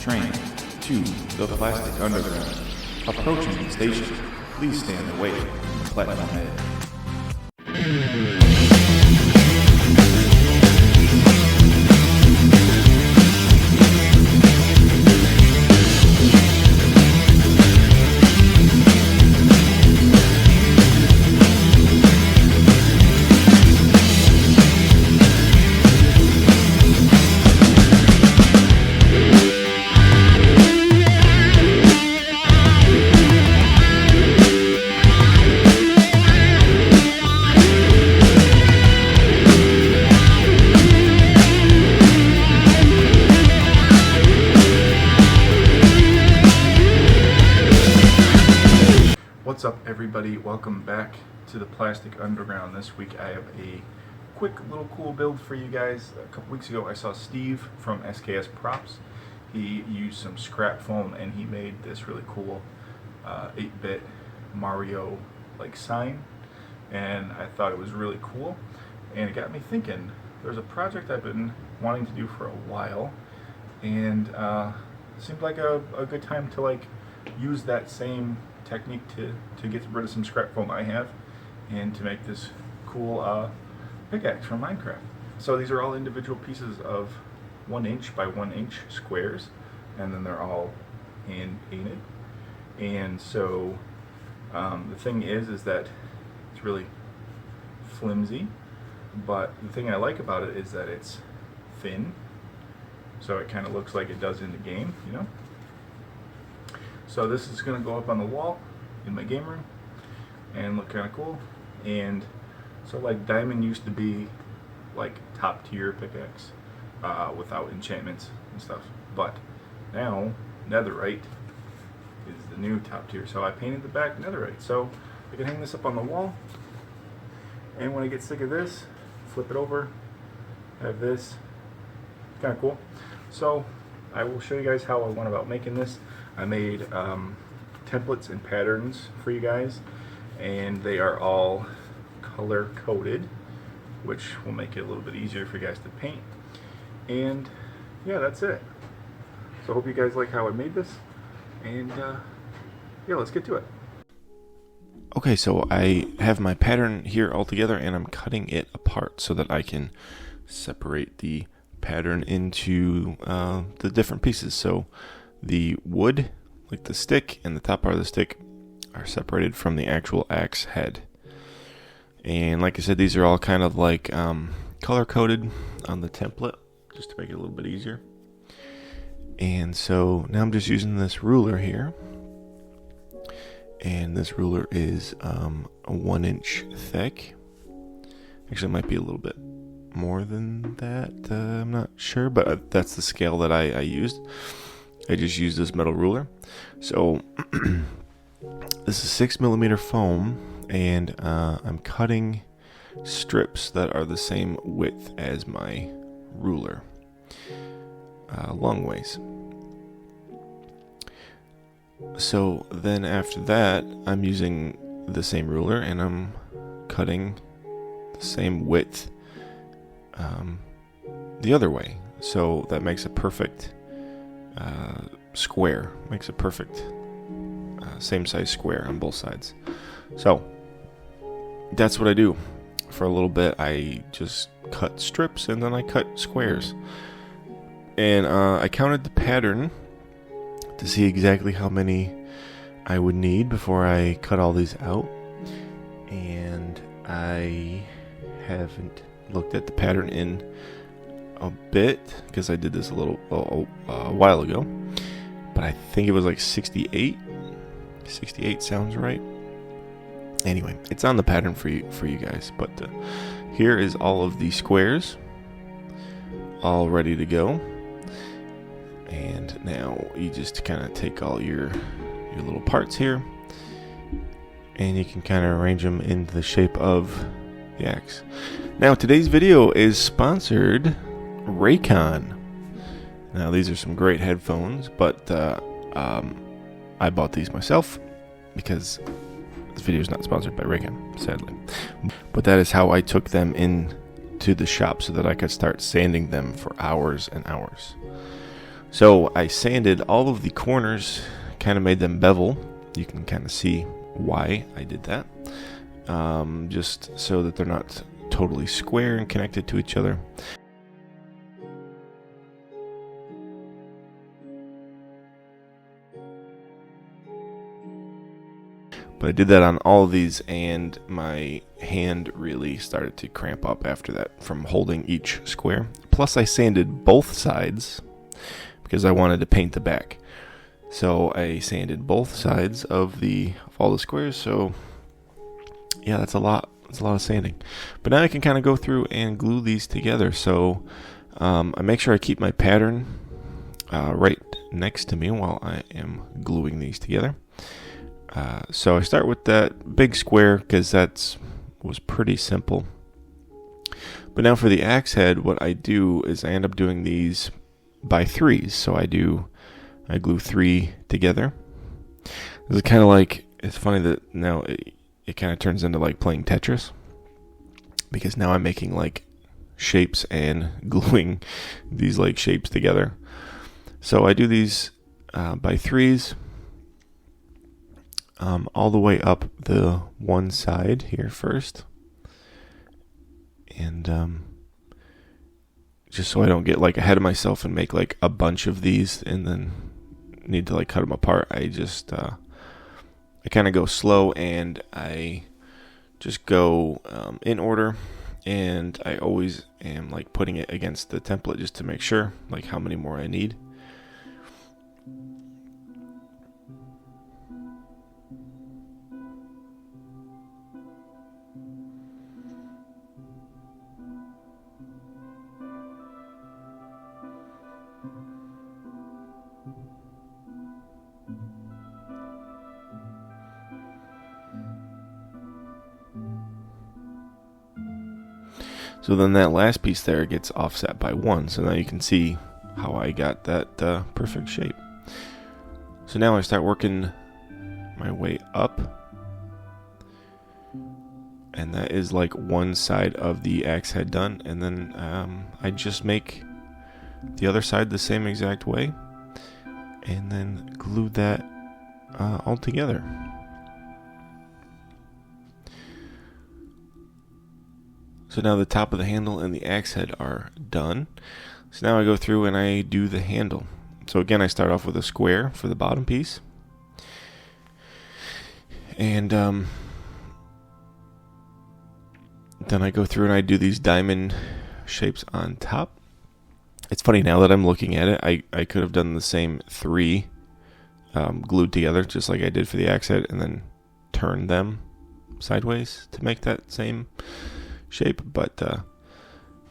Train to the Plastic Underground. Approaching the station, please stand away from the platform edge. What's up, everybody? Welcome back to the Plastic Underground. This week I have a quick little cool build for you guys. A couple weeks ago I saw Steve from SKS Props. He used some scrap foam and he made this really cool 8-bit Mario like sign, and I thought it was really cool, and it got me thinking. There's a project I've been wanting to do for a while, and it seemed like a good time to like use that same technique to get rid of some scrap foam I have and to make this cool pickaxe from Minecraft. So these are all individual pieces of 1 inch by 1 inch squares, and then they're all hand painted. And so the thing is that it's really flimsy, but the thing I like about it is that it's thin, so it kind of looks like it does in the game, you know. So this is going to go up on the wall in my game room and look kind of cool. And so like diamond used to be like top tier pickaxe without enchantments and stuff, but now netherite is the new top tier. So I painted the back netherite, so I can hang this up on the wall, and when I get sick of this, flip it over, have this. Kind of cool. So I will show you guys how I went about making this. I made templates and patterns for you guys, and they are all color coded, which will make it a little bit easier for you guys to paint. And yeah, that's it. So I hope you guys like how I made this, and yeah, let's get to it. Okay, so I have my pattern here all together, and I'm cutting it apart so that I can separate the pattern into the different pieces. So the wood, like the stick and the top part of the stick, are separated from the actual axe head. And like I said, these are all kind of like color coded on the template just to make it a little bit easier. And so now I'm just using this ruler here, and this ruler is a 1 inch thick. Actually, it might be a little bit more than that, I'm not sure, but that's the scale that I used. I just used this metal ruler. So this is 6mm foam, and I'm cutting strips that are the same width as my ruler, long ways. So then after that, I'm using the same ruler and I'm cutting the same width the other way. So that makes a perfect square, makes a perfect same size square on both sides. So that's what I do for a little bit. I just cut strips and then I cut squares, and I counted the pattern to see exactly how many I would need before I cut all these out, and I haven't looked at the pattern in a bit because I did this a while ago, but I think it was like 68 sounds right. Anyway, it's on the pattern for you guys, but here is all of the squares all ready to go. And now you just kind of take all your little parts here, and you can kind of arrange them into the shape of the axe. Now today's video is sponsored Raycon. Now these are some great headphones, but I bought these myself because this video is not sponsored by Raycon, sadly. But that is how I took them in to the shop so that I could start sanding them for hours and hours. So I sanded all of the corners, kind of made them bevel. You can kind of see why I did that. Just so that they're not totally square and connected to each other. But I did that on all of these, and my hand really started to cramp up after that from holding each square. Plus I sanded both sides because I wanted to paint the back. So I sanded both sides of all the squares. So yeah, that's a lot. That's a lot of sanding. But now I can kind of go through and glue these together. So I make sure I keep my pattern right next to me while I am gluing these together. So I start with that big square because was pretty simple. But now for the axe head, what I do is I end up doing these by threes. So I glue 3 together. This is kind of like, it's funny that now it kind of turns into like playing Tetris, because now I'm making like shapes and gluing these like shapes together. So I do these by threes. All the way up the one side here first, and just so I don't get like ahead of myself and make like a bunch of these and then need to like cut them apart, I just I kind of go slow, and I just go in order, and I always am like putting it against the template just to make sure like how many more I need. So then that last piece there gets offset by 1. So now you can see how I got that perfect shape. So now I start working my way up. And that is like one side of the axe head done. And then I just make the other side the same exact way. And then glue that all together. So now the top of the handle and the axe head are done. So now I go through and I do the handle. So again, I start off with a square for the bottom piece. And then I go through and I do these diamond shapes on top. It's funny now that I'm looking at it, I could have done the same 3 glued together just like I did for the axe head, and then turn them sideways to make that same shape, but yeah,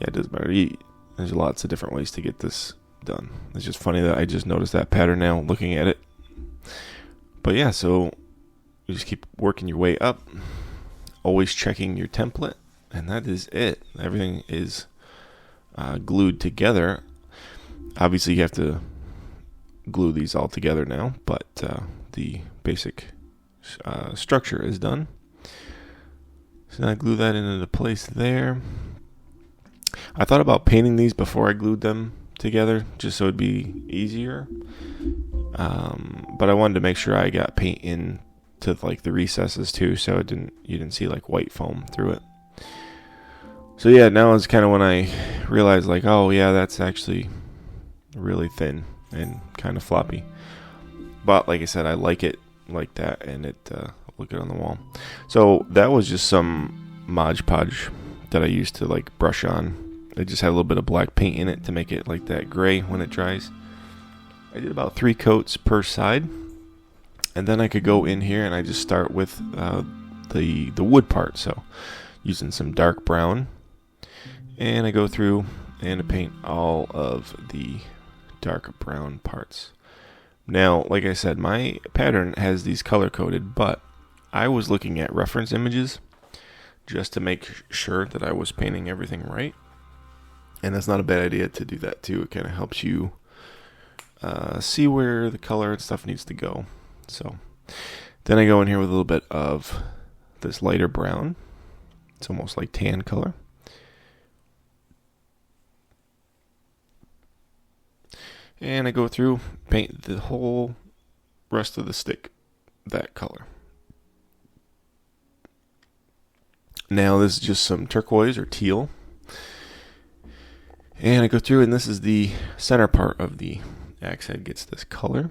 it doesn't matter. There's lots of different ways to get this done. It's just funny that I just noticed that pattern now looking at it. But yeah, so you just keep working your way up, always checking your template, and that is it. Everything is glued together. Obviously you have to glue these all together now, but the basic structure is done. So now I glue that into place there. I thought about painting these before I glued them together, just so it'd be easier. But I wanted to make sure I got paint in to like the recesses too, so you didn't see like white foam through it. So yeah, now is kind of when I realized like, oh yeah, that's actually really thin and kind of floppy. But like I said, I like it like that, and it look good on the wall. So that was just some Mod Podge that I used to like brush on. I just had a little bit of black paint in it to make it like that gray when it dries. I did about 3 coats per side, and then I could go in here and I just start with the wood part. So using some dark brown, and I go through and I paint all of the dark brown parts. Now, like I said, my pattern has these color coded, but I was looking at reference images just to make sure that I was painting everything right. And that's not a bad idea to do that too. It kind of helps you see where the color and stuff needs to go. So then I go in here with a little bit of this lighter brown. It's almost like tan color. And I go through, paint the whole rest of the stick that color. Now this is just some turquoise or teal. And I go through, and this is the center part of the axe head gets this color.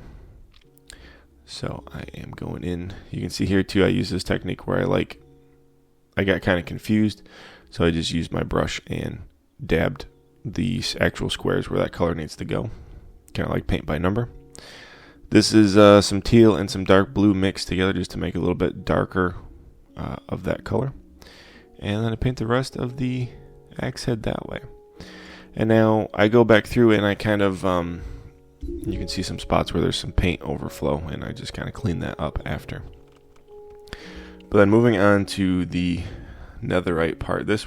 So I am going in. You can see here too, I use this technique where I got kind of confused. So I just used my brush and dabbed the actual squares where that color needs to go. Kind of like paint by number. This is some teal and some dark blue mixed together just to make it a little bit darker of that color. And then I paint the rest of the axe head that way. And now I go back through and I kind of, you can see some spots where there's some paint overflow, and I just kind of clean that up after. But then moving on to the netherite part, this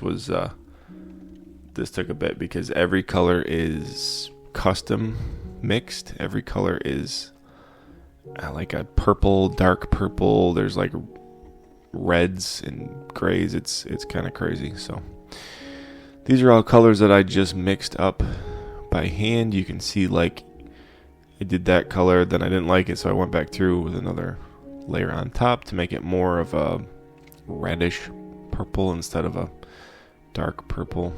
took a bit because every color is custom mixed. Every color is like a purple, dark purple. There's like reds and grays. It's kind of crazy. So these are all colors that I just mixed up by hand. You can see like I did that color, then I didn't like it, so I went back through with another layer on top to make it more of a reddish purple instead of a dark purple.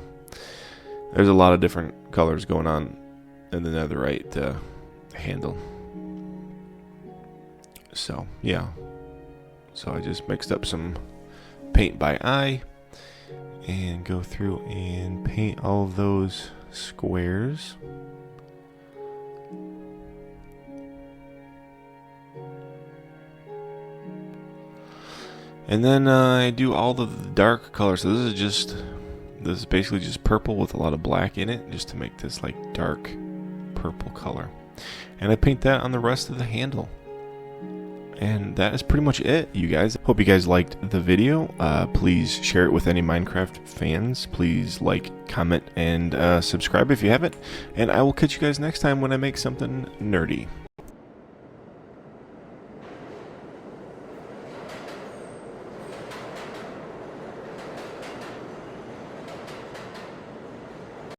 There's a lot of different colors going on in the netherite handle. So yeah, so I just mixed up some paint by eye and go through and paint all of those squares. And then I do all the dark colors. So this is basically just purple with a lot of black in it, just to make this like dark purple color. And I paint that on the rest of the handle. And that is pretty much it, you guys. Hope you guys liked the video. Please share it with any Minecraft fans. Please like, comment, and subscribe if you haven't. And I will catch you guys next time when I make something nerdy.